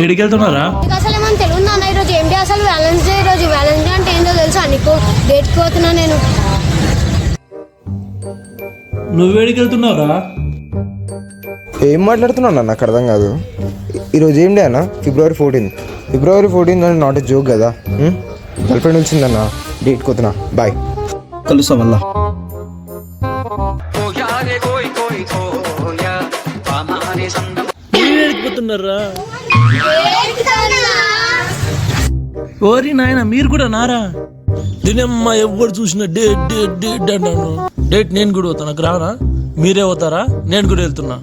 ఏడికి వెళ్తున్నారా? అసలు ఏమన్నా తెలుగు నాన్న, ఈరోజు ఏంటి అసలు వ్యాలెన్స్ డే. ఈరోజు వ్యాలెన్స్ డే అంటే ఏంటో తెలుసా నీకు? డేట్కి పోతున్నా నేను. నువ్వేడికి వెళ్తున్నావురా? ఏం మాట్లాడుతున్నావు అన్న, నాకు అర్థం కాదు. ఈరోజు ఏం డే అన్న? ఫిబ్రవరి 14 అని నాట్ ఎ జోక్ కదా. గర్ల్ ఫ్రెండ్ వచ్చిందన్న, డేట్కి పోతున్నా, బాయ్. కలుసా మళ్ళా. పోతున్నారా? ఓరి నాయన, మీరు కూడా నారా? దీనమ్మా ఎవరు చూసిన డేట్ డేట్ డేట్ అంటాను. డేట్ నేను కూడా పోతాను, నాకు రానా? మీరే పోతారా? నేను కూడా వెళ్తున్నా.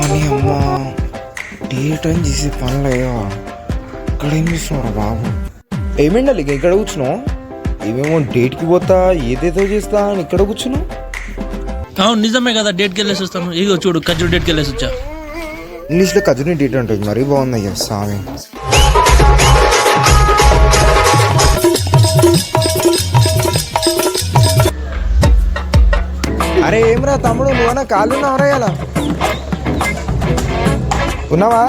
అని అమ్మా, డేట్ అని చేసే పనులు అయ్యా. ఇక్కడ ఏం చేస్తున్నారా బాబు? ఏమేండాలి ఇక్కడ కూర్చున్నావు? ఏమేమో డేట్కి పోతా, ఏదేదో చేస్తా అని ఇక్కడ కూర్చున్నావు. అవును నిజమే కదా, డేట్కి వెళ్ళేసి వస్తాను. ఇగో చూడు, ఖర్జూర్ డేట్కి వెళ్ళేసి వచ్చా. ఇంగ్లీష్లో ఖర్జూని డేట్ ఉంటుంది, మరీ బాగుంది అయ్యా స్వామి. అరే ఏమరా తమ్ముడు, నువ్వన్నా కాళ్ళు ఉన్నావరా? ఇలా ఉన్నావా?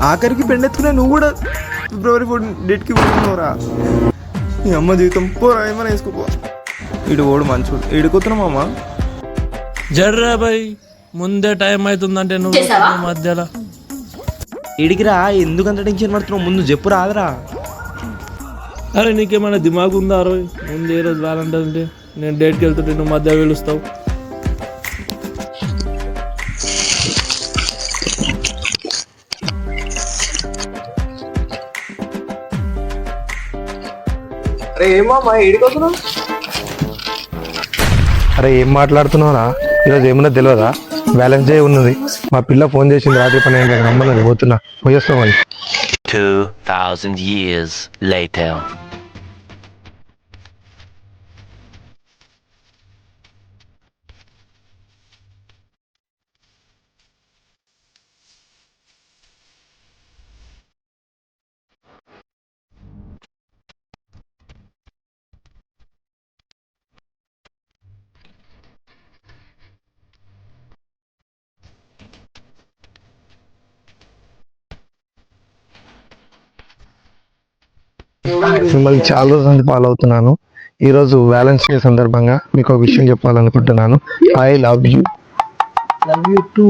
ఆఖరికి పెండెత్తుకున్నా నువ్వు కూడా ఫిబ్రవరి 14 డేట్కి పోతున్నావురా? నీ అమ్మ జీవితం పోరా, ఏమైనా వేసుకోపో. ఇడు ఓడు మంచోడు. ఇడుకుతున్నాం అమ్మ. జర్రా బాయ్, ముందే టైం అవుతుందంటే నువ్వు మధ్యలో ఇడికిరా, ఎందుకంత టెన్షన్ పడుతున్నావు? ముందు చెప్పు రాదురా. అరే నీకేమైనా దిమాగ్ ఉందా? అరవై ముందు ఏ రోజు రాలంటే నేను డేట్కి వెళ్తుంటే నువ్వు మధ్య వెలుస్తావు. అరే ఏమమ్మా ఇడికొస్తున్నావు? అరే ఏం మాట్లాడుతున్నావురా? ఈరోజు ఏమన్నా తెలియదా? వ్యాలెన్స్ డే ఉన్నది. మా పిల్ల ఫోన్ చేసింది రాత్రి 12 రమ్మన్నది, పోతున్నా, పోయేస్తాం అని. 2000 years later. మిమ్మల్ని చాలా రోజుల నుంచి ఫాలో అవుతున్నాను. ఈరోజు వ్యాలెన్స్ డే సందర్భంగా మీకు ఒక విషయం చెప్పాలనుకుంటున్నాను. I love you. Love you two.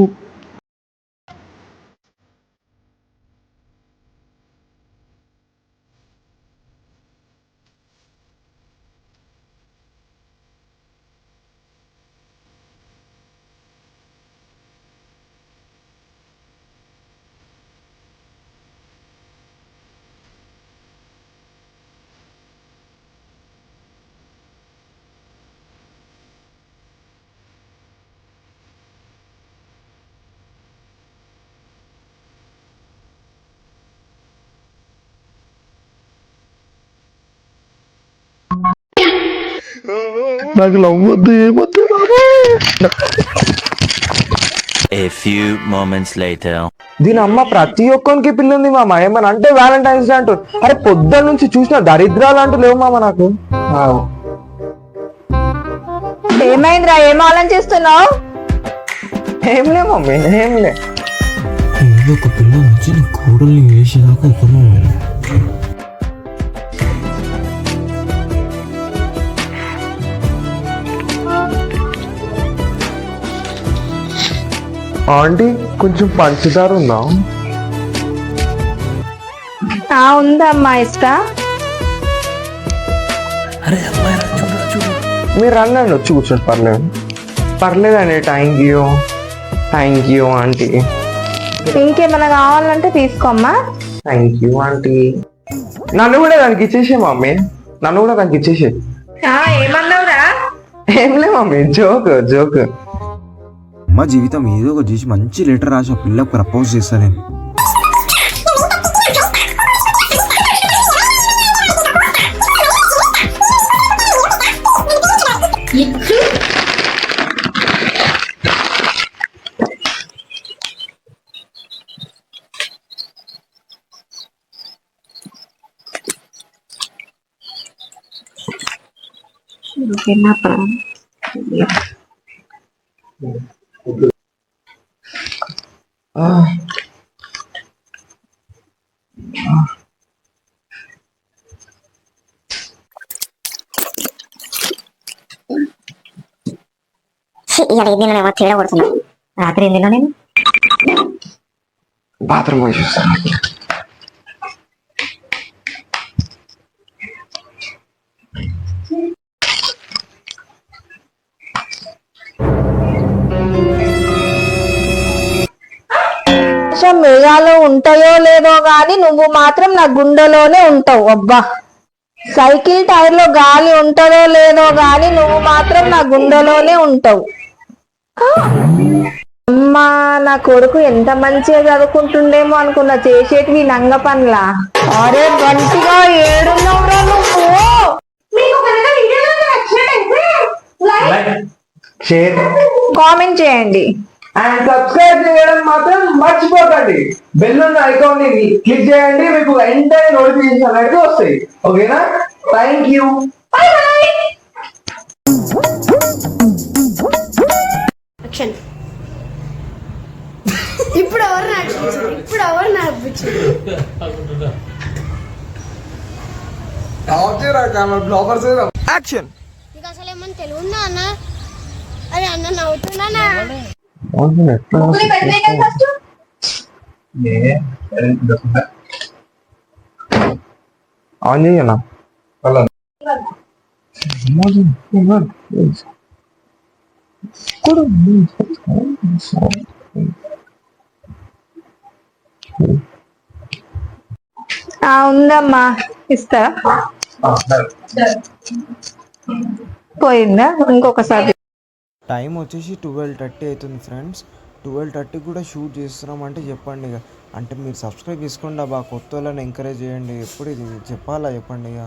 నాకు లవ్ వద్దు, ఏమొద్దు. A few moments later. దీని అమ్మ ప్రతి ఒక్కరికి పిల్లుంది మామ. ఏమన్నా అంటే వ్యాలంటైన్స్ డే అంటూ, అరే పొద్దున్న నుంచి చూసిన దరిద్రాలు అంటూ లేవు మామ నాకు. ఏమైందిరా, ఏం ఆలోచిస్తున్నావు? ఏంలే మమ్మీ, ఏంలే. ఏదో ఒక పిల్ల నుంచి నీ కూడల్ని వేసేదాకా ఎక్కడో ఆంటీ కొంచెం పంచదార ఉందా? ఉందమ్మా, ఇస్తా. అరే అమ్మాయి చూడు చూడు. మీరు రండి, వచ్చి కూర్చోండి. పర్లేదండి. Thank you aunty. ఇంకేమైనా కావాలంటే తీసుకోమ్మా. Thank you aunty. నన్ను కూడా దానికి ఇచ్చేసే మమ్మీ, నన్ను కూడా దానికి ఇచ్చేసే. ఏమన్నావురా? ఏంలే మమ్మీ, జోక్. అమ్మ జీవితం ఏదో ఒక చేసి మంచి లెటర్ రాసి ఆ పిల్లకు ప్రపోజ్ చేస్తా నేను. ఇవాళ ఇది నేను తేడా కొడుతున్నా రాత్రి ఏం తిన్నా నేను బాత్రూమ్ పోయి చూస్తాను. మేఘాలు ఉంటాయో లేదో గాని నువ్వు మాత్రం నా గుండెలోనే ఉంటావు. అబ్బా, సైకిల్ టైర్ లో గాలి ఉంటుందో లేదో గాని నువ్వు మాత్రం నా గుండెలోనే ఉంటావు. అమ్మా, నా కొడుకు ఎంత మంచిగా చదువుకుంటుండేమో అనుకున్నా, చేసేటివి లంగ పనులా. అరే గంటిగా ఏడున్నవరా నువ్వు. కామెంట్ చేయండి అండ్ సబ్స్క్రైబ్ చేయడం మాత్రం మర్చిపోకండి. బెల్ ఉన్న ఐకాన్ ని క్లిక్ చేయండి, మీకు వెంటనే నోటిఫికేషన్ అనేది వస్తాయి. ఓకేనా? Thank you. యాక్షన్. ఇప్పుడు ఎవరు నడిపించారు? ఇప్పుడు ఎవరు నడిపించారు? యాక్షన్. నీకు అసలు ఏమన్నా తెలుగు ఉందా అన్న? అరే అన్న నవ్వుతున్నానా? ఆన్ చేయనా? ఉందమ్మా, ఇస్తా. పోయిందా? ఇంకొకసారి. టైం వచ్చేసి 12:30 అవుతుంది ఫ్రెండ్స్. 12:30 కూడా షూట్ చేస్తున్నామంటే చెప్పండి ఇక. అంటే మీరు సబ్స్క్రైబ్ చేసుకోండి అబ్బా, కొత్త వాళ్ళని ఎంకరేజ్ చేయండి. ఎప్పుడు ఇది చెప్పాలా చెప్పండి ఇక.